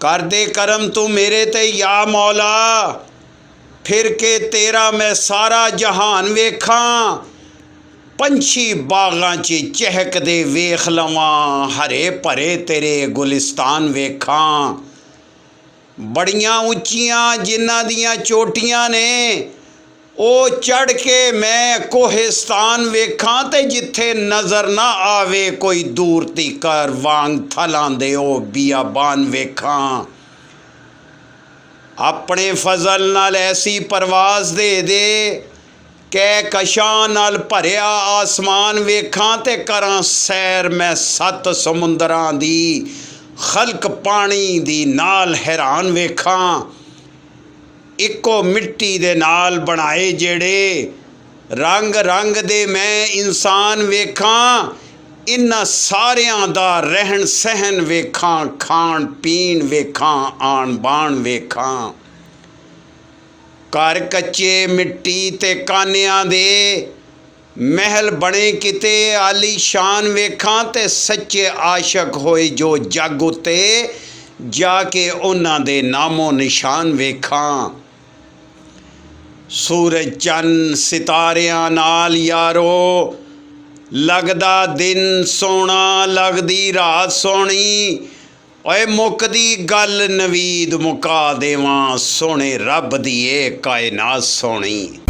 कर दे करम तू मेरे ते या मौला, फिर के तेरा मैं सारा जहान वेखां। पंछी बागां च चहकदे वेख लवां, हरे भरे तेरे गुलिस्तान वेखां। बड़ियां उच्चियां जिन्हां दियां चोटियां ने, ओ चढ़ के मैं कोहिस्तान वेखां। ते जिथे नज़र ना आवे कोई दूर तीकर, वांग थलां दे ओ बियाबान वेखां। अपने फजल नाल ऐसी परवाज दे दे, कै कशां नाल भरिया आसमान वेखां। ते करां सैर मैं सत्त समुंदरां दी, खलक पानी दी नाल हैरान वेखां। इक्को मिट्टी दे नाल बनाए जेड़े, रंग रंग दे मैं इंसान वेखां। इन्हां सारियां दा रहन सहन वेखां, खाण पीण वेखां, आण बाण वेखां। घर कच्चे मिट्टी ते कानियां दे, महल बने किते आलीशान वेखां। ते सच्चे आशक होए जो जग उत्ते, जाके उन्हां दे नामो निशान वेखां। सूरज चन्न सितारियां नाल यारो, लगदा दिन सोहना लगदी रात सोहनी। ओए मुकदी गल नवीद मुका देवां, सोहणे रब दी ए कायनात सोहनी।